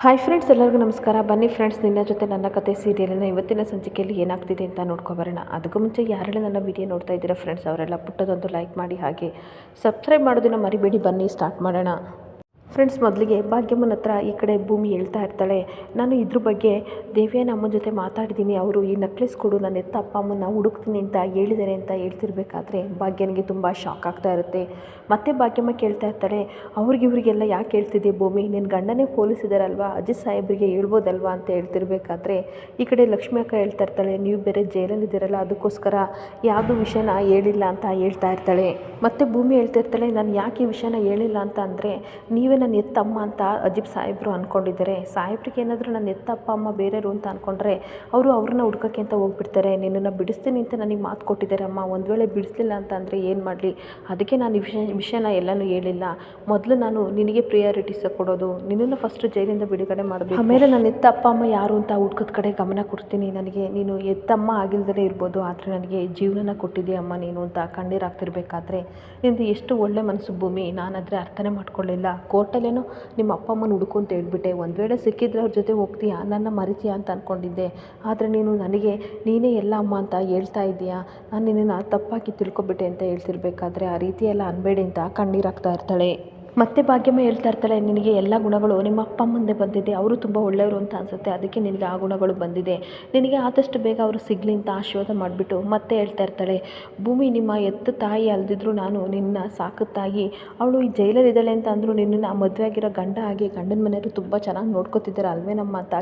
Hi friends, ಎಲ್ಲರಿಗೂ ನಮಸ್ಕಾರ. ಬನ್ನಿ ಫ್ರೆಂಡ್ಸ್, ನಿನ್ನ ಜೊತೆ ನನ್ನ ಕತೆ ಸೀರಿಯಲಿನ ಇವತ್ತಿನ ಸಂಚಿಕೆಯಲ್ಲಿ ಏನಾಗ್ತಿದೆ ಅಂತ ನೋಡ್ಕೊಬರೋಣ. ಅದಕ್ಕೂ ಮುಂಚೆ ಯಾರೆಲ್ಲ ನನ್ನ ವಿಡಿಯೋ ನೋಡ್ತಾ ಇದ್ದೀರಾ ಫ್ರೆಂಡ್ಸ್, ಅವರೆಲ್ಲ ಪುಟ್ಟದೊಂದು ಲೈಕ್ ಮಾಡಿ, ಹಾಗೆ ಸಬ್ಸ್ಕ್ರೈಬ್ ಮಾಡೋದನ್ನು ಮರಿಬೇಡಿ. ಬನ್ನಿ ಸ್ಟಾರ್ಟ್ ಮಾಡೋಣ. ಫ್ರೆಂಡ್ಸ್, ಮೊದಲಿಗೆ ಭಾಗ್ಯಮ್ಮನ ಹತ್ರ ಈ ಕಡೆ ಭೂಮಿ ಹೇಳ್ತಾ ಇರ್ತಾಳೆ, ನಾನು ಇದ್ರ ಬಗ್ಗೆ ದೇವ್ಯಾನ ಅಮ್ಮನ ಜೊತೆ ಮಾತಾಡಿದ್ದೀನಿ, ಅವರು ಈ ನೆಕ್ಲೆಸ್ ಕೊಡು, ನನ್ನ ಎತ್ತ ಅಪ್ಪ ಅಮ್ಮನ ಹುಡುಕ್ತೀನಿ ಅಂತ ಹೇಳಿದ್ದಾರೆ ಅಂತ ಹೇಳ್ತಿರ್ಬೇಕಾದ್ರೆ ಭಾಗ್ಯನಿಗೆ ತುಂಬ ಶಾಕ್ ಆಗ್ತಾ ಇರುತ್ತೆ. ಮತ್ತೆ ಭಾಗ್ಯಮ್ಮ ಕೇಳ್ತಾ ಇರ್ತಾಳೆ, ಇವ್ರಿಗೆಲ್ಲ ಯಾಕೆ ಹೇಳ್ತಿದ್ದೆ ಭೂಮಿ, ನಿನ್ನ ಗಂಡನೇ ಪೊಲೀಸಿದಾರಲ್ವಾ, ಅಜಿತ್ ಸಾಹೇಬ್ರಿಗೆ ಹೇಳ್ಬೋದಲ್ವಾ ಅಂತ ಹೇಳ್ತಿರ್ಬೇಕಾದ್ರೆ ಈ ಕಡೆ ಲಕ್ಷ್ಮಿ ಅಕ್ಕ ಹೇಳ್ತಾ ಇರ್ತಾಳೆ, ನೀವು ಬೇರೆ ಜೈಲಲ್ಲಿದ್ದೀರಲ್ಲ, ಅದಕ್ಕೋಸ್ಕರ ಯಾವುದು ವಿಷಯನ ಹೇಳಿಲ್ಲ ಅಂತ ಹೇಳ್ತಾ ಇರ್ತಾಳೆ. ಮತ್ತು ಭೂಮಿ ಹೇಳ್ತಾ ಇರ್ತಾಳೆ, ನಾನು ಯಾಕೆ ಈ ವಿಷಯನ ಹೇಳಿಲ್ಲ ಅಂತ ಅಂದರೆ, ನೀವೇ ನನ್ನ ಎತ್ತಮ್ಮ ಅಂತ ಅಜಿತ್ ಸಾಹೇಬರು ಅಂದ್ಕೊಂಡಿದ್ದಾರೆ. ಸಾಹೇಬ್ರಿಗೆ ಏನಾದರೂ ನನ್ನ ಎತ್ತಪ್ಪ ಅಮ್ಮ ಬೇರೆಯವರು ಅಂತ ಅಂದ್ಕೊಂಡ್ರೆ ಅವರು ಅವ್ರನ್ನ ಹುಡ್ಕೋಕ್ಕೆ ಅಂತ ಹೋಗ್ಬಿಡ್ತಾರೆ. ನಿನ್ನನ್ನು ಬಿಡಿಸ್ತೀನಿ ಅಂತ ನನಗೆ ಮಾತು ಕೊಟ್ಟಿದ್ದಾರೆ ಅಮ್ಮ, ಒಂದು ವೇಳೆ ಬಿಡಿಸ್ಲಿಲ್ಲ ಅಂತ ಅಂದರೆ ಏನು ಮಾಡಲಿ, ಅದಕ್ಕೆ ನಾನು ಈ ವಿಷಯನ ಎಲ್ಲನೂ ಹೇಳಿಲ್ಲ. ಮೊದಲು ನಾನು ನಿನಗೆ ಪ್ರಿಯಾರಿಟೀಸ್ ಕೊಡೋದು, ನಿನ್ನನ್ನು ಫಸ್ಟು ಜೈಲಿಂದ ಬಿಡುಗಡೆ ಮಾಡಬೇಕು, ಆಮೇಲೆ ನನ್ನ ಎತ್ತ ಅಪ್ಪ ಅಮ್ಮ ಯಾರು ಅಂತ ಹುಡ್ಕೋದ ಕಡೆ ಗಮನ ಕೊಡ್ತೀನಿ. ನನಗೆ ನೀನು ಎತ್ತಮ್ಮ ಆಗಿಲ್ದಲೇ ಇರ್ಬೋದು, ಆದರೆ ನನಗೆ ಜೀವನನ ಕೊಟ್ಟಿದ್ದೆ ಅಮ್ಮ ನೀನು ಅಂತ ಕಣ್ಣೀರಾಗ್ತಿರ್ಬೇಕಾದ್ರೆ, ನಿಂದು ಎಷ್ಟು ಒಳ್ಳೆ ಮನಸ್ಸು ಭೂಮಿ, ನಾನಾದರೆ ಅರ್ಥನೇ ಮಾಡ್ಕೊಳ್ಳಿಲ್ಲ. ಕೋರ್ಟಲ್ಲೇನೋ ನಿಮ್ಮ ಅಪ್ಪ ಅಮ್ಮನ ಹುಡುಕು ಅಂತ ಹೇಳ್ಬಿಟ್ಟೆ, ಒಂದು ವೇಳೆ ಸಿಕ್ಕಿದ್ರೆ ಅವ್ರ ಜೊತೆ ಹೋಗ್ತೀಯಾ, ನನ್ನ ಮರಿತೀಯಾ ಅಂತ ಅಂದ್ಕೊಂಡಿದ್ದೆ, ಆದರೆ ನೀನು ನನಗೆ ನೀನೇ ಎಲ್ಲ ಅಮ್ಮ ಅಂತ ಹೇಳ್ತಾ ಇದ್ದೀಯಾ, ನಾನು ನಿನ್ನನ್ನು ತಪ್ಪಾಗಿ ತಿಳ್ಕೊಬಿಟ್ಟೆ ಅಂತ ಹೇಳ್ತಿರ್ಬೇಕಾದ್ರೆ ಆ ರೀತಿ ಎಲ್ಲ ಅನ್ಬೇಡಿ ಅಂತ ಕಣ್ಣೀರಾಗ್ತಾ ಇರ್ತಾಳೆ. ಮತ್ತೆ ಭಾಗ್ಯಮ್ಮ ಹೇಳ್ತಾ ಇರ್ತಾಳೆ, ನಿನಗೆ ಎಲ್ಲ ಗುಣಗಳು ನಿಮ್ಮ ಅಪ್ಪ ಅಮ್ಮಂದೇ ಬಂದಿದೆ, ಅವರು ತುಂಬ ಒಳ್ಳೆಯವರು ಅಂತ ಅನಿಸುತ್ತೆ, ಅದಕ್ಕೆ ನಿನಗೆ ಆ ಗುಣಗಳು ಬಂದಿದೆ, ನಿನಗೆ ಆದಷ್ಟು ಬೇಗ ಅವರು ಸಿಗಲಿ ಅಂತ ಆಶೀರ್ವಾದ ಮಾಡಿಬಿಟ್ಟು ಮತ್ತೆ ಹೇಳ್ತಾ ಇರ್ತಾಳೆ, ಭೂಮಿ ನಿಮ್ಮ ಎತ್ತ ತಾಯಿ ಅಲ್ದಿದ್ರು ನಾನು ನಿನ್ನ ಸಾಕು ತಾಯಿ, ಅವಳು ಈ ಜೈಲಲ್ಲಿದ್ದಾಳೆ ಅಂತ ಅಂದರೂ ನಿನ್ನನ್ನು ಮದುವೆ ಆಗಿರೋ ಗಂಡ ಆಗಿ ಗಂಡನ ಮನೆಯವರು ತುಂಬ ಚೆನ್ನಾಗಿ ನೋಡ್ಕೋತಿದ್ದಾರೆ ಅಲ್ವೇನಮ್ಮ ಅಂತ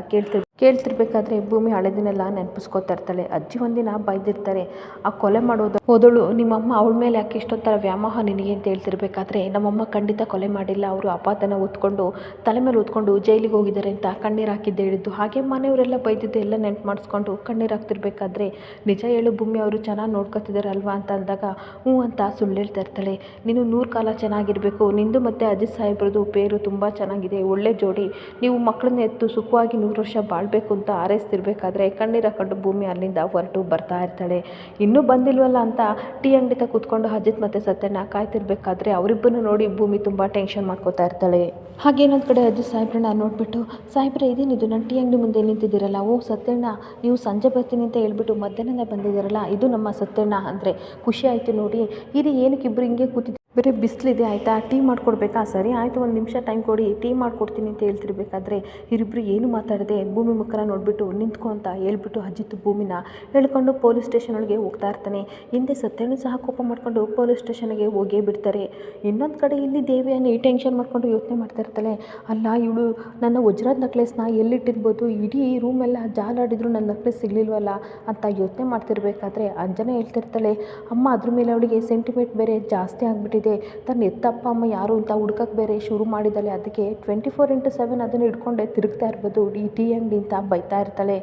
ಕೇಳ್ತಿರ್ಬೇಕಾದ್ರೆ ಭೂಮಿ ಹಳೆದಿನೆಲ್ಲ ನೆನಪಿಸ್ಕೊತಾ ಇರ್ತಾಳೆ. ಅಜ್ಜಿ ಒಂದಿನ ಬೈದಿರ್ತಾರೆ, ಆ ಕೊಲೆ ಮಾಡೋದು ಹೋದಳು ನಿಮ್ಮಮ್ಮ, ಅವಳ ಮೇಲೆ ಯಾಕೆ ಇಷ್ಟೊಂಥರ ವ್ಯಾಮೋಹ ನಿನಗೆ ಅಂತ ಹೇಳ್ತಿರ್ಬೇಕಾದ್ರೆ, ನಮ್ಮಮ್ಮ ಖಂಡಿತ ಕೊಲೆ ಮಾಡಿಲ್ಲ, ಅವರು ಅಪಾತನ ಹೊತ್ಕೊಂಡು ತಲೆ ಮೇಲೆ ಹೊತ್ಕೊಂಡು ಜೈಲಿಗೆ ಹೋಗಿದ್ದಾರೆ ಅಂತ ಕಣ್ಣೀರು ಹಾಕಿದ್ದೆ ಹೇಳಿದ್ದು. ಹಾಗೆ ಮನೆಯವರೆಲ್ಲ ಬೈದಿದ್ದು ಎಲ್ಲ ನೆನಪು ಮಾಡಿಸ್ಕೊಂಡು ಕಣ್ಣೀರು ಹಾಕ್ತಿರ್ಬೇಕಾದ್ರೆ, ನಿಜ ಹೇಳು ಭೂಮಿ, ಅವರು ಚೆನ್ನಾಗಿ ನೋಡ್ಕೊತಿದ್ದಾರೆ ಅಲ್ವಾ ಅಂತ ಅಂದಾಗ ಹ್ಞೂ ಅಂತ ಸುಳ್ಳು ಹೇಳ್ತಾ ಇರ್ತಾಳೆ. ನೀನು 100 ಕಾಲ ಚೆನ್ನಾಗಿರಬೇಕು, ನಿಂದು ಮತ್ತು ಅಜಿತ್ ಸಾಹೇಬ್ರದ್ದು ಪೇರು ತುಂಬ ಚೆನ್ನಾಗಿದೆ, ಒಳ್ಳೆ ಜೋಡಿ, ನೀವು ಮಕ್ಕಳನ್ನ ಎತ್ತು ಸುಖವಾಗಿ 100 ವರ್ಷ ಬಾಳಬೇಕು ಅಂತ ಹಾರೈಸ್ತಿರ್ಬೇಕಾದ್ರೆ ಕಣ್ಣೀರು ಹಾಕೊಂಡು ಭೂಮಿ ಅಲ್ಲಿಂದ ಹೊರಟು ಬರ್ತಾ ಇರ್ತಾಳೆ. ಇನ್ನೂ ಬಂದಿಲ್ವಲ್ಲ ಅಂತ ಟೀ ಅಂಗಡಿ ತ ಕೂತ್ಕೊಂಡು ಅಜಿತ್ ಮತ್ತು ಸತ್ಯನ ಕಾಯ್ತಿರ್ಬೇಕಾದ್ರೆ ಅವರಿಬ್ಬರನ್ನು ನೋಡಿ ಭೂಮಿ ತುಂಬ ಟೆನ್ಷನ್ ಮಾಡ್ಕೋತಾ ಇರ್ತಾಳೆ. ಹಾಗೇನೊಂದು ಕಡೆ ಅಜಿತ್ ಸಾಹೇಬ್ರನ್ನ ನೋಡಿಬಿಟ್ಟು, ಸಾಹೇಬ್ರೆ ಇದೇನಿದು ನನ್ನ ಟೀ ಅಂಗಡಿ ಮುಂದೆ ನಿಂತಿದ್ದೀರಲ್ಲ, ಓ ಸತ್ಯಣ್ಣ, ನೀವು ಸಂಜೆ ಬರ್ತೀನಿ ಅಂತ ಹೇಳ್ಬಿಟ್ಟು ಮಧ್ಯಾಹ್ನದಿಂದ ಬಂದಿದ್ದೀರಲ್ಲ, ಇದು ನಮ್ಮ ಸತ್ಯಣ್ಣ ಅಂದರೆ ಖುಷಿ ಆಯಿತು ನೋಡಿ. ಇದು ಏನಕ್ಕೆ ಇಬ್ಬರು ಹಿಂಗೆ ಕೂತಿದ್ದೀವಿ, ಬೇರೆ ಬಿಸಿಲಿದೆ ಆಯಿತಾ, ಟೀ ಮಾಡಿಕೊಡ್ಬೇಕಾ, ಸರಿ ಆಯಿತು 1 ನಿಮಿಷ ಟೈಮ್ ಕೊಡಿ, ಟೀ ಮಾಡಿಕೊಡ್ತೀನಿ ಅಂತ ಹೇಳ್ತಿರ್ಬೇಕಾದ್ರೆ ಇವರಿಬ್ಬರು ಏನು ಮಾತಾಡದೆ ಭೂಮಿ ಮುಖನ ನೋಡಿಬಿಟ್ಟು ನಿಂತ್ಕೊ ಅಂತ ಹೇಳ್ಬಿಟ್ಟು ಅಜಿತ್ ಭೂಮಿನ ಹೇಳ್ಕೊಂಡು ಪೊಲೀಸ್ ಸ್ಟೇಷನ್ ಒಳಗೆ ಹೋಗ್ತಾ ಇರ್ತಾನೆ. ಹಿಂದೆ ಸತ್ಯನೂ ಸಹ ಕೋಪ ಮಾಡಿಕೊಂಡು ಪೊಲೀಸ್ ಸ್ಟೇಷನ್ಗೆ ಹೋಗೇ ಬಿಡ್ತಾರೆ. ಇನ್ನೊಂದು ಕಡೆ ಇಲ್ಲಿ ದೇವಿಯನ್ನು ಟೆನ್ಷನ್ ಮಾಡಿಕೊಂಡು ಯೋಚನೆ ಮಾಡ್ತಾ ಇರ್ತಾಳೆ, ಅಲ್ಲ ಇವಳು ನನ್ನ ವಜ್ರದ ನೆಕ್ಲೆಸ್ನ ಎಲ್ಲಿಟ್ಟಿರ್ಬೋದು, ಇಡೀ ರೂಮೆಲ್ಲ ಜಾಲಾಡಿದ್ರು ನನ್ನ ನೆಕ್ಲೆಸ್ ಸಿಗಲಿಲ್ವಲ್ಲ ಅಂತ ಯೋಚನೆ ಮಾಡ್ತಿರ್ಬೇಕಾದ್ರೆ ಅಂಜನಾ ಹೇಳ್ತಿರ್ತಾಳೆ, ಅಮ್ಮ ಅದ್ರ ಮೇಲೆ ಅವಳಿಗೆ ಸೆಂಟಿಮೆಂಟ್ ಬೇರೆ ಜಾಸ್ತಿ ಆಗಿಬಿಟ್ಟಿದೆ, ತನ್ನ ಎತ್ತಪ್ಪ ಅಮ್ಮ ಯಾರು ಅಂತ ಹುಡ್ಕಕ್ಕೆ ಬೇರೆ ಶುರು ಮಾಡಿದ್ದಾಳೆ, ಅದಕ್ಕೆ 24x7 ಅದನ್ನು ಹಿಡ್ಕೊಂಡೆ ತಿರುಗ್ತಾ ಇರ್ಬೋದು ಈ ಟೀ ಅಂಗಡಿ ಅಂತ ಬೈತಾ ಇರ್ತಾಳೆ.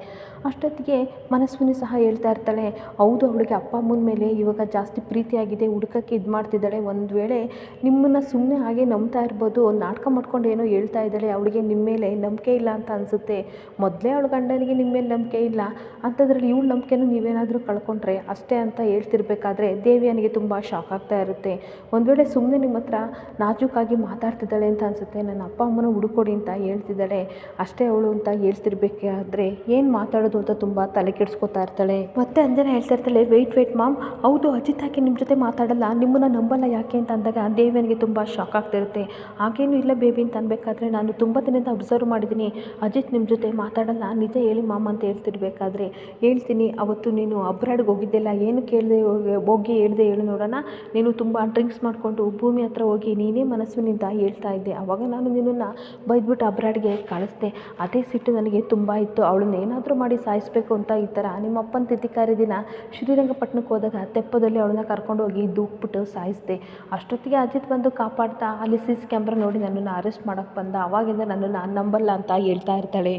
ಅಷ್ಟೊತ್ತಿಗೆ ಮನಸ್ವಿನಿ ಸಹ ಹೇಳ್ತಾ ಇರ್ತಾಳೆ, ಹೌದು ಅವಳಿಗೆ ಅಪ್ಪ ಅಮ್ಮನ ಮೇಲೆ ಇವಾಗ ಜಾಸ್ತಿ ಪ್ರೀತಿಯಾಗಿದೆ, ಹುಡ್ಕಕ್ಕೆ ಇದು ಮಾಡ್ತಿದ್ದಾಳೆ, ಒಂದು ವೇಳೆ ನಿಮ್ಮನ್ನು ಸುಮ್ಮನೆ ಹಾಗೆ ನಂಬ್ತಾ ಇರ್ಬೋದು, ನಾಟಕ ಮಾಡ್ಕೊಂಡು ಏನೋ ಹೇಳ್ತಾ ಇದ್ದಾಳೆ, ಅವಳಿಗೆ ನಿಮ್ಮ ಮೇಲೆ ನಂಬಿಕೆ ಇಲ್ಲ ಅಂತ ಅನಿಸುತ್ತೆ, ಮೊದಲೇ ಅವಳ ಗಂಡನಿಗೆ ನಿಮ್ಮ ಮೇಲೆ ನಂಬಿಕೆ ಇಲ್ಲ ಅಂಥದ್ರಲ್ಲಿ ಇವಳ ನಂಬಿಕೆನೂ ನೀವೇನಾದರೂ ಕಳ್ಕೊಂಡ್ರೆ ಅಷ್ಟೇ ಅಂತ ಹೇಳ್ತಿರ್ಬೇಕಾದ್ರೆ ದೇವಿಯನಿಗೆ ತುಂಬ ಶಾಕ್ ಆಗ್ತಾ ಇರುತ್ತೆ. ಒಂದು ವೇಳೆ ಸುಮ್ಮನೆ ನಿಮ್ಮ ಹತ್ರ ನಾಜೂಕಾಗಿ ಮಾತಾಡ್ತಿದ್ದಾಳೆ ಅಂತ ಅನಿಸುತ್ತೆ, ನನ್ನ ಅಪ್ಪ ಅಮ್ಮನ ಹುಡುಕೊಡಿ ಅಂತ ಹೇಳ್ತಿದ್ದಾಳೆ ಅಷ್ಟೇ ಅವಳು ಅಂತ ಹೇಳ್ತಿರ್ಬೇಕಾದ್ರೆ ಏನು ಮಾತಾಡೋದು ಅಂತ ತುಂಬ ತಲೆ ಕೆಡಿಸ್ಕೊತಾ ಇರ್ತಾಳೆ. ಮತ್ತೆ ಅಂಜನಾ ಹೇಳ್ತಾ ಇರ್ತಾಳೆ, ವೆಯ್ಟ್ ಮಾಮ್, ಹೌದು ಅಜಿತ್ ಯಾಕೆ ನಿಮ್ಮ ಜೊತೆ ಮಾತಾಡಲ್ಲ, ನಿಮ್ಮನ್ನು ನಂಬಲ್ಲ ಯಾಕೆ ಅಂತ ಅಂದಾಗ ದೇವಿಯನಿಗೆ ತುಂಬ ಶಾಕ್ ಆಗ್ತಿರುತ್ತೆ. ಹಾಗೇನು ಇಲ್ಲ ಬೇಬಿ ಅಂತ ಅನ್ಬೇಕಾದ್ರೆ, ನಾನು ತುಂಬ ದಿನದಿಂದ ಅಬ್ಸರ್ವ್ ಮಾಡಿದ್ದೀನಿ, ಅಜಿತ್ ನಿಮ್ಮ ಜೊತೆ ಮಾತಾಡಲ್ಲ, ನಿಜ ಹೇಳಿ ಮಾಮ ಅಂತ ಹೇಳ್ತಿರ್ಬೇಕಾದ್ರೆ, ಹೇಳ್ತೀನಿ ಅವತ್ತು ನೀನು ಅಬ್ರಾಡ್ಗೆ ಹೋಗಿದ್ದೆಲ್ಲ ಏನು ಕೇಳದೆ ಹೋಗಿ ಹೇಳ್ದೆ ಹೇಳು ನೋಡೋಣ, ನೀನು ತುಂಬ ಡ್ರಿಂಕ್ಸ್ ಮಾಡಿಕೊಂಡು ಭೂಮಿ ಹತ್ರ ಹೋಗಿ ನೀನೇ ಮನಸ್ಸಿನಿಂದ ಹೇಳ್ತಾ ಇದ್ದೆ, ಆವಾಗ ನಾನು ನಿನ್ನನ್ನು ಬೈದ್ಬಿಟ್ಟು ಅಬ್ರಾಡ್ಗೆ ಕಳಿಸ್ದೆ, ಅದೇ ಸಿಟ್ಟು ನನಗೆ ತುಂಬ ಇತ್ತು, ಅವಳನ್ನ ಏನಾದರೂ ಮಾಡಿ ಸಾಯಿಸಬೇಕು ಅಂತ ಈ ಥರ ನಿಮ್ಮ ಅಪ್ಪನ ತಿಥಿಕಾರಿ ದಿನ ಶ್ರೀರಂಗಪಟ್ಟಣಕ್ಕೆ ಹೋದಾಗ ತೆಪ್ಪದಲ್ಲಿ ಅವಳನ್ನ ಕರ್ಕೊಂಡೋಗಿ ದೂಕ್ಬಿಟ್ಟು ಸಾಯಿಸಿದೆ. ಅಷ್ಟೊತ್ತಿಗೆ ಅಜಿತ್ ಬಂದು ಕಾಪಾಡ್ತಾ ಅಲ್ಲಿ CC ಕ್ಯಾಮ್ರಾ ನೋಡಿ ನನ್ನನ್ನು ಅರೆಸ್ಟ್ ಮಾಡೋಕ್ಕೆ ಬಂದ, ಆವಾಗಿಂದ ನನ್ನನ್ನು ನಂಬಲ್ಲ ಅಂತ ಹೇಳ್ತಾ ಇರ್ತಾಳೆ.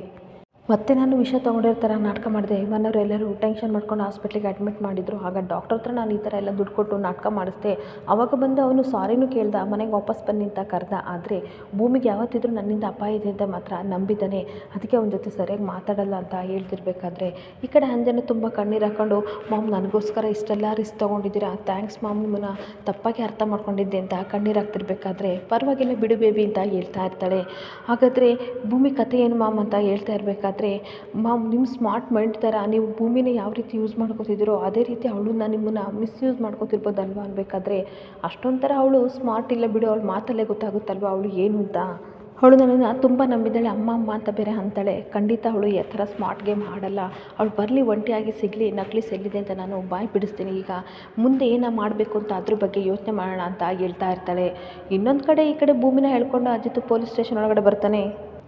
ಮತ್ತೆ ನಾನು ವಿಷ ತೊಗೊಂಡಿರೋ ಥರ ನಾಟಕ ಮಾಡಿದೆ. ಮನೆಯವರೆಲ್ಲರೂ ಟೆನ್ಷನ್ ಮಾಡ್ಕೊಂಡು ಹಾಸ್ಪಿಟ್ಲಿಗೆ ಅಡ್ಮಿಟ್ ಮಾಡಿದರು. ಆಗ ಡಾಕ್ಟರ್ ಹತ್ರ ನಾನು ಈ ಥರ ಎಲ್ಲ ದುಡ್ಡು ಕೊಟ್ಟು ನಾಟಕ ಮಾಡಿಸ್ದೆ. ಆವಾಗ ಬಂದು ಅವನು ಸಾರಿನೂ ಕೇಳ್ದ, ಮನೆಗೆ ವಾಪಸ್ ಬನ್ನಿ ಅಂತ ಕರೆದ. ಆದರೆ ಭೂಮಿಗೆ ಯಾವತ್ತಿದ್ರೂ ನನ್ನಿಂದ ಅಪಾಯ ಇದೆ ಅಂತ ಮಾತ್ರ ನಂಬಿದ್ದಾನೆ. ಅದಕ್ಕೆ ಅವನ ಜೊತೆ ಸರಿಯಾಗಿ ಮಾತಾಡಲ್ಲ ಅಂತ ಹೇಳ್ತಿರ್ಬೇಕಾದ್ರೆ ಈ ಕಡೆ ಅಂಜನ ತುಂಬ ಕಣ್ಣೀರು ಹಾಕ್ಕೊಂಡು, ಮಾಮ್ ನನಗೋಸ್ಕರ ಇಷ್ಟೆಲ್ಲ ರಿಸ್ಕ್ ತೊಗೊಂಡಿದ್ದೀರಾ, ಥ್ಯಾಂಕ್ಸ್ ಮಾಮ್, ನಿಮ್ಮನ್ನ ತಪ್ಪಾಗಿ ಅರ್ಥ ಮಾಡ್ಕೊಂಡಿದ್ದೆ ಅಂತ ಕಣ್ಣೀರು ಹಾಕ್ತಿರ್ಬೇಕಾದ್ರೆ ಪರವಾಗಿಲ್ಲ ಬಿಡು ಬೇಬಿ ಅಂತ ಹೇಳ್ತಾ ಇರ್ತಾಳೆ. ಹಾಗಾದರೆ ಭೂಮಿ ಕಥೆ ಏನು ಮಾಮ್ ಅಂತ ಹೇಳ್ತಾ ಇರಬೇಕಾದ್ರೆ, ಮಾಮ್ ನಿಮ್ಮ ಸ್ಮಾರ್ಟ್ ಮೈಂಡ್ ಥರ ನೀವು ಭೂಮಿನ ಯಾವ ರೀತಿ ಯೂಸ್ ಮಾಡ್ಕೋತಿದ್ದೀರೋ ಅದೇ ರೀತಿ ಅವಳನ್ನ ನಿಮ್ಮನ್ನು ಮಿಸ್ಯೂಸ್ ಮಾಡ್ಕೋತಿರ್ಬೋದಲ್ವ ಅನ್ಬೇಕಾದ್ರೆ, ಅಷ್ಟೊಂಥರ ಅವಳು ಸ್ಮಾರ್ಟ್ ಇಲ್ಲ ಬಿಡು, ಅವಳು ಮಾತಲ್ಲೇ ಗೊತ್ತಾಗುತ್ತಲ್ವ ಅವಳು ಏನು ಅಂತ. ಅವಳು ನನ್ನನ್ನು ತುಂಬ ನಂಬಿದ್ದಾಳೆ, ಅಮ್ಮ ಅಮ್ಮ ಅಂತ ಬೇರೆ ಅಂತಾಳೆ. ಖಂಡಿತ ಅವಳು ಈ ಥರ ಸ್ಮಾರ್ಟ್ ಗೇಮ್ ಆಡಲ್ಲ. ಅವಳು ಬರಲಿ, ಒಂಟಿಯಾಗಿ ಸಿಗಲಿ, ನಕ್ಲಿಸ್ ಎಲ್ಲಿದೆ ಅಂತ ನಾನು ಬಾಯಿ ಬಿಡಿಸ್ತೀನಿ. ಈಗ ಮುಂದೆ ಏನೋ ಮಾಡಬೇಕು ಅಂತ ಅದ್ರ ಬಗ್ಗೆ ಯೋಚನೆ ಮಾಡೋಣ ಅಂತ ಹೇಳ್ತಾ ಇರ್ತಾಳೆ. ಇನ್ನೊಂದು ಕಡೆ ಈ ಕಡೆ ಭೂಮಿನ ಹೇಳ್ಕೊಂಡು ಅಜಿತ್ ಪೊಲೀಸ್ ಸ್ಟೇಷನ್ ಒಳಗಡೆ ಬರ್ತಾನೆ.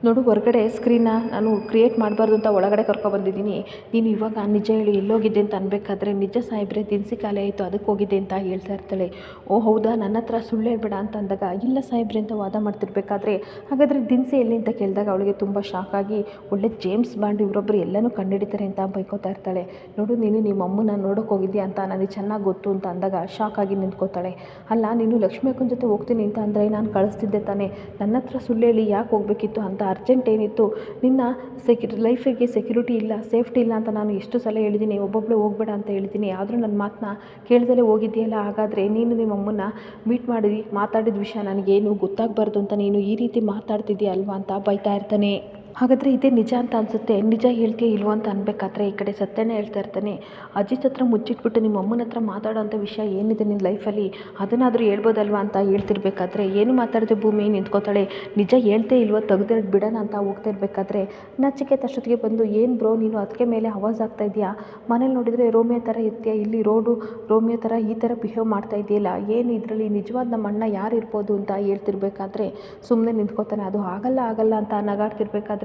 ನೋಡು, ಹೊರಗಡೆ ಸ್ಕ್ರೀನ್ನ ನಾನು ಕ್ರಿಯೇಟ್ ಮಾಡಬಾರ್ದು ಅಂತ ಒಳಗಡೆ ಕರ್ಕೊಬಂದಿದ್ದೀನಿ. ನೀನು ಇವಾಗ ನಿಜ ಹೇಳಿ ಎಲ್ಲೋಗಿದ್ದೆ ಅಂತ ಅನ್ಬೇಕಾದ್ರೆ, ನಿಜ ಸಾಯಿಬ್ರೆ ದಿನಸಿ ಖಾಲಿ ಆಯಿತು ಅದಕ್ಕೆ ಹೋಗಿದ್ದೆ ಅಂತ ಹೇಳ್ತಾ ಇರ್ತಾಳೆ. ಓ ಹೌದಾ, ನನ್ನ ಹತ್ರ ಸುಳ್ಳು ಹೇಳ್ಬೇಡ ಅಂತ ಅಂದಾಗ, ಇಲ್ಲ ಸಾಯಿಬ್ರೆ ಅಂತ ವಾದ ಮಾಡ್ತಿರ್ಬೇಕಾದ್ರೆ, ಹಾಗಾದರೆ ದಿನಸಿ ಎಲ್ಲಿ ಅಂತ ಕೇಳಿದಾಗ ಅವಳಿಗೆ ತುಂಬ ಶಾಕ್ ಆಗಿ, ಒಳ್ಳೆ ಜೇಮ್ಸ್ ಬಾಂಡ್ ಇವರೊಬ್ಬರು ಎಲ್ಲನೂ ಕಂಡುಹಿಡಿತಾರೆ ಅಂತ ಬೈಕೋತಾ ಇರ್ತಾಳೆ. ನೋಡು, ನೀನು ನಿಮ್ಮ ಅಮ್ಮನ ನೋಡೋಕೆ ಹೋಗಿದ್ಯಾ ಅಂತ ನನಗೆ ಚೆನ್ನಾಗಿ ಗೊತ್ತು ಅಂತ ಅಂದಾಗ ಶಾಕ್ ಆಗಿ ನಿಂತ್ಕೋತಾಳೆ. ಅಲ್ಲ, ನೀನು ಲಕ್ಷ್ಮಿ ಅಕ್ಕನ ಜೊತೆ ಹೋಗ್ತೀನಿ ಅಂತ ಅಂದರೆ ನಾನು ಕಳಿಸ್ತಿದ್ದೆ ತಾನೆ, ನನ್ನ ಹತ್ರ ಸುಳ್ಳು ಹೇಳಿ ಯಾಕೆ ಹೋಗಬೇಕಿತ್ತು ಅಂತ ಅರ್ಜೆಂಟ್ ಏನಿತ್ತು, ನಿನ್ನ ಲೈಫಿಗೆ ಸೆಕ್ಯೂರಿಟಿ ಇಲ್ಲ, ಸೇಫ್ಟಿ ಇಲ್ಲ ಅಂತ ನಾನು ಎಷ್ಟು ಸಲ ಹೇಳಿದ್ದೀನಿ, ಒಬ್ಬೊಬ್ಬಳು ಹೋಗಬೇಡ ಅಂತ ಹೇಳಿದ್ದೀನಿ, ಆದರೂ ನನ್ನ ಮಾತನ್ನ ಕೇಳ್ದಲೇ ಹೋಗಿದ್ದೀಯಲ್ಲ. ಹಾಗಾದರೆ ನೀನು ನಿಮ್ಮ ಅಮ್ಮನ್ನ ಮೀಟ್ ಮಾಡಿ ಮಾತಾಡಿದ ವಿಷಯ ನನಗೇನು ಗೊತ್ತಾಗಬಾರ್ದು ಅಂತ ನೀನು ಈ ರೀತಿ ಮಾತಾಡ್ತಿದ್ದೀಯ ಅಲ್ವಾ ಅಂತ ಬೈತಾ ಇರ್ತಾನೆ. ಹಾಗಾದರೆ ಇದೇ ನಿಜ ಅಂತ ಅನಿಸುತ್ತೆ, ನಿಜ ಹೇಳ್ತೀಯ ಇಲ್ವೋ ಅಂತ ಅನ್ಬೇಕಾದ್ರೆ ಈ ಕಡೆ ಸತ್ಯನೇ ಹೇಳ್ತಾ ಇರ್ತಾನೆ. ಅಜಿತ್ ಹತ್ರ ಮುಚ್ಚಿಟ್ಬಿಟ್ಟು ನಿಮ್ಮ ಅಮ್ಮನ ಹತ್ರ ಮಾತಾಡೋಂಥ ವಿಷಯ ಏನಿದೆ ನಿನ್ನ ಲೈಫಲ್ಲಿ ಅದನ್ನಾದರೂ ಹೇಳ್ಬೋದಲ್ವ ಅಂತ ಹೇಳ್ತಿರ್ಬೇಕಾದ್ರೆ, ಏನು ಮಾತಾಡಿದೆ ಭೂಮಿ ನಿಂತ್ಕೋತಾಳೆ. ನಿಜ ಹೇಳ್ತೇ ಇಲ್ವೋ, ತೆಗ್ದಿರೋದು ಬಿಡೋಣ ಅಂತ ಹೋಗ್ತಾ ಇರಬೇಕಾದ್ರೆ ನಚಿಕೇತ ಅಷ್ಟೊತ್ತಿಗೆ ಬಂದು, ಏನು ಬ್ರೋ ನೀನು ಅದಕ್ಕೆ ಮೇಲೆ ಆವಾಜ್ ಆಗ್ತಾ ಇದೆಯಾ, ಮನೇಲಿ ನೋಡಿದರೆ ರೋಮಿಯೋ ಥರ ಇರ್ತೀಯ, ಇಲ್ಲಿ ರೋಮಿಯೋ ಥರ ಈ ಥರ ಬಿಹೇವ್ ಮಾಡ್ತಾ ಇದೆಯಲ್ಲ, ಏನು ಇದರಲ್ಲಿ ನಿಜವಾದ ನಮ್ಮ ಅಣ್ಣ ಯಾರು ಇರ್ಬೋದು ಅಂತ ಹೇಳ್ತಿರ್ಬೇಕಾದ್ರೆ ಸುಮ್ಮನೆ ನಿಂತ್ಕೋತಾನೆ. ಅದು ಆಗಲ್ಲ ಅಂತ ನಗಾಡ್ತಿರ್ಬೇಕಾದ್ರೆ,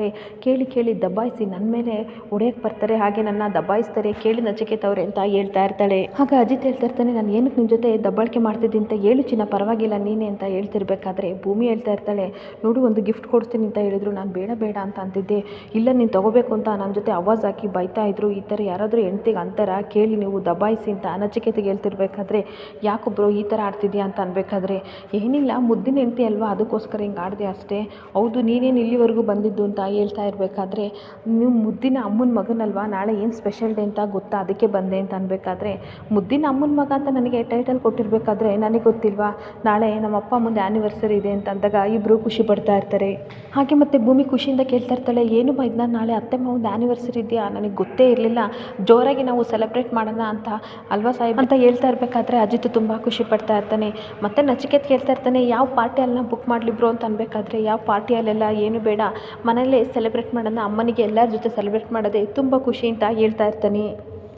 ಕೇಳಿ ದಬ್ಬಾಯಿಸಿ ನನ್ನ ಮೇಲೆ ಹೊಡೆಯಕ್ಕೆ ಬರ್ತಾರೆ, ಹಾಗೆ ನನ್ನ ದಬ್ಬಾಯಿಸ್ತಾರೆ, ಕೇಳಿ ನಚಿಕೇತವ್ರೆ ಅಂತ ಹೇಳ್ತಾ ಇರ್ತಾಳೆ. ಆಗ ಅಜಿತ್ ಹೇಳ್ತಾ ಇರ್ತಾನೆ, ನಾನು ಏನಕ್ಕೆ ನಿನ್ನ ಜೊತೆ ದಬ್ಬಾಳಿಕೆ ಮಾಡ್ತಿದ್ದೀನಿ ಅಂತ ಹೇಳು ಚಿನ್ನ, ಪರವಾಗಿಲ್ಲ ನೀನೇ ಅಂತ ಹೇಳ್ತಿರ್ಬೇಕಾದ್ರೆ ಭೂಮಿ ಹೇಳ್ತಾ ಇರ್ತಾಳೆ, ನೋಡು ಒಂದು ಗಿಫ್ಟ್ ಕೊಡ್ತೀನಿ ಅಂತ ಹೇಳಿದ್ರು, ನಾನು ಬೇಡ ಅಂತ ಅಂತಿದ್ದೆ, ಇಲ್ಲ ನೀನು ತೊಗೋಬೇಕು ಅಂತ ನನ್ನ ಜೊತೆ ಆವಾಜ್ ಹಾಕಿ ಬೈತಾ ಇದ್ರು, ಈ ಥರ ಯಾರಾದರೂ ಹೆಂಡ್ತಿಗೆ ಅಂತಾರ, ಕೇಳಿ ನೀವು ದಬ್ಬಾಯಿಸಿ ಅಂತ ನಚಿಕೇತಿಗೆ ಹೇಳ್ತಿರ್ಬೇಕಾದ್ರೆ, ಯಾಕೊಬ್ರು ಈ ಥರ ಆಡ್ತಿದ್ಯಾ ಅಂತ ಅನ್ಬೇಕಾದ್ರೆ, ಏನಿಲ್ಲ ಮುದ್ದಿನ ಹೆಂಡ್ತಿ ಅಲ್ವಾ ಅದಕ್ಕೋಸ್ಕರ ಹಿಂಗೆ ಆಡಿದೆ ಅಷ್ಟೇ, ಹೌದು ನೀನೇನು ಇಲ್ಲಿವರೆಗೂ ಬಂದಿದ್ದು ಅಂತ ಹೇಳ್ತಾ ಇರಬೇಕಾದ್ರೆ, ನೀವು ಮುದ್ದಿನ ಅಮ್ಮನ ಮಗನಲ್ವಾ, ನಾಳೆ ಏನು ಸ್ಪೆಷಲ್ ಡೇ ಅಂತ ಗೊತ್ತಾ ಅದಕ್ಕೆ ಬಂದೆ ಅಂತ ಅನ್ಬೇಕಾದ್ರೆ, ಮುದ್ದಿನ ಅಮ್ಮನ ಮಗ ಅಂತ ನನಗೆ ಟೈಟಲ್ ಕೊಟ್ಟಿರಬೇಕಾದ್ರೆ ನನಗೆ ಗೊತ್ತಿಲ್ವಾ, ನಾಳೆ ನಮ್ಮ ಅಪ್ಪ ಮುಂದೆ ಆ್ಯನಿವರ್ಸರಿ ಇದೆ ಅಂತ ಅಂದಾಗ ಇಬ್ಬರು ಖುಷಿ ಪಡ್ತಾ ಇರ್ತಾರೆ. ಹಾಗೆ ಮತ್ತೆ ಭೂಮಿ ಖುಷಿಯಿಂದ ಕೇಳ್ತಾ ಇರ್ತಾಳೆ, ಏನು ಇದನ್ನ ನಾಳೆ ಅತ್ತೆ ಮಾವಂದು ಆ್ಯನಿವರ್ಸರಿ ಇದೆಯಾ, ನನಗೆ ಗೊತ್ತೇ ಇರಲಿಲ್ಲ, ಜೋರಾಗಿ ನಾವು ಸೆಲೆಬ್ರೇಟ್ ಮಾಡೋಣ ಅಂತ ಅಲ್ವಾ ಸಾಹೇಬ್ ಅಂತ ಹೇಳ್ತಾ ಇರಬೇಕಾದ್ರೆ ಅಜಿತ್ ತುಂಬ ಖುಷಿ ಪಡ್ತಾ ಇರ್ತಾನೆ. ಮತ್ತೆ ನಚಿಕೇತ್ ಕೇಳ್ತಾ ಇರ್ತಾನೆ, ಯಾವ ಪಾರ್ಟಿಯಲ್ಲ ಬುಕ್ ಮಾಡಲಿ ಬ್ರೋ ಅಂತ ಅನ್ಬೇಕಾದ್ರೆ, ಯಾವ ಪಾರ್ಟಿಯಲ್ಲೆಲ್ಲ ಏನು ಬೇಡ, ಮನೇಲಿ ಸೆಲೆಬ್ರೇಟ್ ಮಾಡೋಣ, ಅಮ್ಮನಿಗೆ ಎಲ್ಲರ ಜೊತೆ ಸೆಲೆಬ್ರೇಟ್ ಮಾಡೋದೇ ತುಂಬ ಖುಷಿ ಅಂತ ಹೇಳ್ತಾ ಇರ್ತಾನೆ.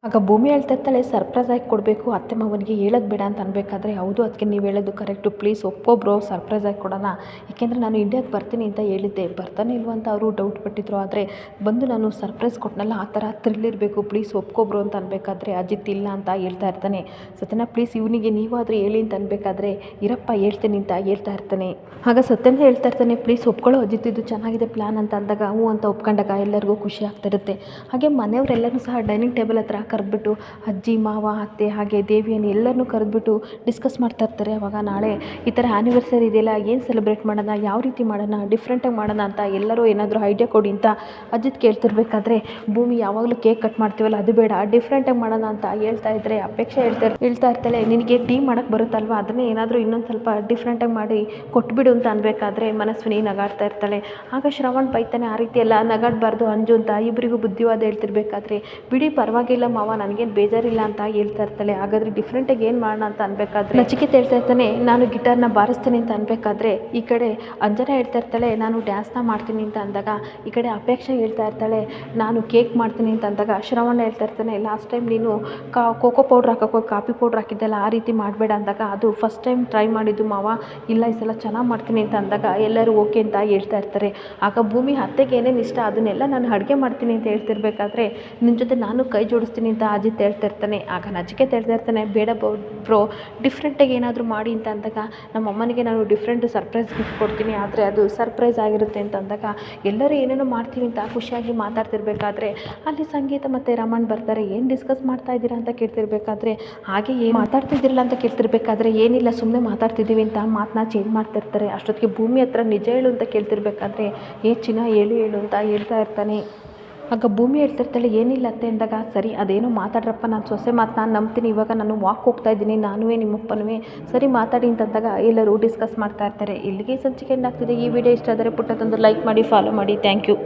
ಆಗ ಭೂಮಿ ಹೇಳ್ತಾ ಇರ್ತಾಳೆ, ಸರ್ಪ್ರೈಸ್ ಆಗಿ ಕೊಡಬೇಕು ಅತ್ತೆ ಮಾವನಿಗೆ, ಹೇಳೋದು ಬೇಡ ಅಂತ ಅನ್ಬೇಕಾದ್ರೆ, ಹೌದು ಅದಕ್ಕೆ ನೀವು ಹೇಳೋದು ಕರೆಕ್ಟು, ಪ್ಲೀಸ್ ಒಪ್ಕೊಬ್ರೋ ಸರ್ಪ್ರೈಸ್ ಆಗಿ ಕೊಡೋಣ, ಏಕೆಂದರೆ ನಾನು ಇಂಡಿಯಾಗೆ ಬರ್ತೀನಿ ಅಂತ ಹೇಳಿದ್ದೆ, ಬರ್ತಾನೆ ಇಲ್ವ ಅಂತ ಅವರು ಡೌಟ್ ಪಟ್ಟಿದ್ರು, ಆದರೆ ಬಂದು ನಾನು ಸರ್ಪ್ರೈಸ್ ಕೊಟ್ಟನಲ್ಲ ಆ ಥರ ಥ್ರಿಲ್ ಇರಬೇಕು, ಪ್ಲೀಸ್ ಒಪ್ಕೊಬ್ರೋ ಅಂತ ಅನ್ಬೇಕಾದ್ರೆ ಅಜಿತ್ ಇಲ್ಲ ಅಂತ ಹೇಳ್ತಾ ಇರ್ತಾನೆ. ಸತ್ಯನ ಪ್ಲೀಸ್ ಇವನಿಗೆ ನೀವಾದರೂ ಹೇಳಿ ಅಂತ ಅನ್ಬೇಕಾದ್ರೆ, ಇರಪ್ಪ ಹೇಳ್ತೀನಿ ಅಂತ ಹೇಳ್ತಾ ಇರ್ತಾನೆ. ಆಗ ಸತ್ಯನ ಹೇಳ್ತಾ ಇರ್ತಾನೆ, ಪ್ಲೀಸ್ ಒಪ್ಕೊಳ್ಳೋ ಅಜಿತ್, ಇದು ಚೆನ್ನಾಗಿದೆ ಪ್ಲ್ಯಾನ್ ಅಂತ ಅಂದಾಗ ಹ್ಞೂ ಅಂತ ಒಪ್ಕೊಂಡಾಗ ಎಲ್ಲರಿಗೂ ಖುಷಿ ಆಗ್ತಿರುತ್ತೆ. ಹಾಗೆ ಮನೆಯವರೆಲ್ಲರೂ ಸಹ ಡೈನಿಂಗ್ ಟೇಬಲ್ ಹತ್ರ ಕರೆದ್ಬಿಟ್ಟು ಅಜ್ಜಿ ಮಾವ ಅತ್ತೆ ಹಾಗೆ ದೇವಿಯನ್ನು ಎಲ್ಲರನ್ನೂ ಕರೆದ್ಬಿಟ್ಟು ಡಿಸ್ಕಸ್ ಮಾಡ್ತಾ ಇರ್ತಾರೆ. ಅವಾಗ ನಾಳೆ ಈ ಥರ ಆ್ಯನಿವರ್ಸರಿ ಇದೆಯಲ್ಲ, ಏನು ಸೆಲೆಬ್ರೇಟ್ ಮಾಡೋಣ, ಯಾವ ರೀತಿ ಮಾಡೋಣ, ಡಿಫ್ರೆಂಟಾಗಿ ಮಾಡೋಣ ಅಂತ ಎಲ್ಲರೂ ಏನಾದರೂ ಐಡಿಯಾ ಕೊಡಿ ಅಂತ ಅಜಿತ್ ಕೇಳ್ತಿರ್ಬೇಕಾದ್ರೆ, ಭೂಮಿ ಯಾವಾಗಲೂ ಕೇಕ್ ಕಟ್ ಮಾಡ್ತೀವಲ್ಲ ಅದು ಬೇಡ, ಡಿಫ್ರೆಂಟಾಗಿ ಮಾಡೋಣ ಅಂತ ಹೇಳ್ತಾ ಇದ್ದರೆ ಅಪೇಕ್ಷೆ ಹೇಳ್ತಾ ಇರ್ತಾಳೆ, ನಿನಗೆ ಟೀ ಮಾಡೋಕ್ಕೆ ಬರುತ್ತಲ್ವ, ಅದನ್ನೇ ಏನಾದರೂ ಇನ್ನೊಂದು ಸ್ವಲ್ಪ ಡಿಫ್ರೆಂಟಾಗಿ ಮಾಡಿ ಕೊಟ್ಬಿಡು ಅಂತ ಅನ್ಬೇಕಾದ್ರೆ ಮನಸ್ವಿನಿ ನಗಾಡ್ತಾ ಇರ್ತಾಳೆ. ಆಗ ಶ್ರವಣ್ ಬೈತಾನೆ, ಆ ರೀತಿ ಎಲ್ಲ ನಗಾಡಬಾರ್ದು ಅಂಜು ಅಂತ ಇಬ್ಬರಿಗೂ ಬುದ್ಧಿವಾದ ಹೇಳ್ತಿರ್ಬೇಕಾದ್ರೆ, ಬಿಡಿ ಪರವಾಗಿಲ್ಲ ಮಾವ ನನಗೇನು ಬೇಜಾರಿಲ್ಲ ಅಂತ ಹೇಳ್ತಾ ಇರ್ತಾಳೆ. ಹಾಗಾದರೆ ಡಿಫ್ರೆಂಟಾಗಿ ಏನು ಮಾಡೋಣ ಅಂತ ಅನ್ಬೇಕಾದ್ರೆ ನಚಿಕೇತ್ ಹೇಳ್ತಾ ಇರ್ತಾನೆ, ನಾನು ಗಿಟಾರ್ನ ಬಾರಿಸ್ತೀನಿ ಅಂತ ಅನ್ಬೇಕಾದ್ರೆ ಈ ಕಡೆ ಅಂಜನಾ ಹೇಳ್ತಾ ಇರ್ತಾಳೆ, ನಾನು ಡ್ಯಾನ್ಸ್ನ ಮಾಡ್ತೀನಿ ಅಂತ ಅಂದಾಗ ಈ ಕಡೆ ಅಪೇಕ್ಷೆ ಹೇಳ್ತಾ ಇರ್ತಾಳೆ, ನಾನು ಕೇಕ್ ಮಾಡ್ತೀನಿ ಅಂತ ಅಂದಾಗ ಶ್ರವಣ ಹೇಳ್ತಾ ಇರ್ತಾನೆ, ಲಾಸ್ಟ್ ಟೈಮ್ ನೀನು ಕೋಕೋ ಪೌಡ್ರ್ ಹಾಕೋಕೆ ಕಾಫಿ ಪೌಡ್ರ್ ಹಾಕಿದ್ದೆಲ್ಲ ಆ ರೀತಿ ಮಾಡಬೇಡ ಅಂದಾಗ, ಅದು ಫಸ್ಟ್ ಟೈಮ್ ಟ್ರೈ ಮಾಡಿದ್ದು ಮಾವ, ಇಲ್ಲ ಈ ಸಲ ಚೆನ್ನಾಗಿ ಮಾಡ್ತೀನಿ ಅಂತ ಅಂದಾಗ ಎಲ್ಲರೂ ಓಕೆ ಅಂತ ಹೇಳ್ತಾ ಇರ್ತಾರೆ. ಆಗ ಭೂಮಿ ಅತ್ತೆಗೆ ಏನೇನು ಇಷ್ಟ ಅದನ್ನೆಲ್ಲ ನಾನು ಅಡುಗೆ ಮಾಡ್ತೀನಿ ಅಂತ ಹೇಳ್ತಿರ್ಬೇಕಾದ್ರೆ, ನಿನ್ನ ಜೊತೆ ನಾನು ಕೈ ಜೋಡಿಸ್ತೀನಿ ಮಾಡ್ತೀನಿ ಅಂತ ಅಜಿತ್ ಹೇಳ್ತಾ ಇರ್ತಾನೆ. ಆಗ ನಚಿಕೇತ ಹೇಳ್ತಾ ಇರ್ತಾನೆ, ಬೇಡ ಬ್ರೋ ಡಿಫ್ರೆಂಟಾಗಿ ಏನಾದರೂ ಮಾಡಿ ಅಂತ ಅಂದಾಗ ನಮ್ಮ ಅಮ್ಮನಿಗೆ ನಾನು ಡಿಫ್ರೆಂಟ್ ಸರ್ಪ್ರೈಸ್ ಗಿಫ್ಟ್ ಕೊಡ್ತೀನಿ, ಆದರೆ ಅದು ಸರ್ಪ್ರೈಸ್ ಆಗಿರುತ್ತೆ ಅಂತ ಅಂದಾಗ ಎಲ್ಲರೂ ಏನೇನೋ ಮಾಡ್ತೀವಿ ಅಂತ ಖುಷಿಯಾಗಿ ಮಾತಾಡ್ತಿರ್ಬೇಕಾದ್ರೆ ಅಲ್ಲಿ ಸಂಗೀತ ಮತ್ತು ರಮಣ್ ಬರ್ತಾರೆ. ಏನು ಡಿಸ್ಕಸ್ ಮಾಡ್ತಾ ಇದ್ದೀರಾ ಅಂತ ಕೇಳ್ತಿರ್ಬೇಕಾದ್ರೆ, ಹಾಗೆ ಏನು ಮಾತಾಡ್ತಿದ್ದಿರಲ್ಲ ಅಂತ ಕೇಳ್ತಿರ್ಬೇಕಾದ್ರೆ, ಏನಿಲ್ಲ ಸುಮ್ಮನೆ ಮಾತಾಡ್ತಿದ್ದೀವಿ ಅಂತ ಮಾತನ್ನ ಚೇಂಜ್ ಮಾಡ್ತಿರ್ತಾರೆ. ಅಷ್ಟೊತ್ತಿಗೆ ಭೂಮಿ ಹತ್ರ ನಿಜ ಹೇಳು ಅಂತ ಕೇಳ್ತಿರ್ಬೇಕಾದ್ರೆ, ಚಿನ್ನ ಹೇಳು ಅಂತ ಹೇಳ್ತಾ ಇರ್ತಾನೆ. ಆಗ ಭೂಮಿ ಹೇಳ್ತಿರ್ತಾಳೆ, ಏನಿಲ್ಲ ಅತ್ತೆ ಅಂದಾಗ, ಸರಿ ಅದೇನೋ ಮಾತಾಡ್ರಪ್ಪ, ನಾನು ಸೊಸೆ ಮಾತು ನಾನು ನಂಬ್ತೀನಿ, ಇವಾಗ ನಾನು ವಾಕ್ ಹೋಗ್ತಾ ಇದ್ದೀನಿ, ನಾನುವೇ ನಿಮ್ಮಪ್ಪನೂ ಸರಿ ಮಾತಾಡಿ ಅಂತಂದಾಗ ಎಲ್ಲರೂ ಡಿಸ್ಕಸ್ ಮಾಡ್ತಾ ಇರ್ತಾರೆ. ಇಲ್ಲಿಗೆ ಸಂಚಿಕೆ ಏನಾಗ್ತಿದೆ. ಈ ವಿಡಿಯೋ ಇಷ್ಟ ಆದರೆ ಪುಟ್ಟದೊಂದು ಲೈಕ್ ಮಾಡಿ, ಫಾಲೋ ಮಾಡಿ. Thank you.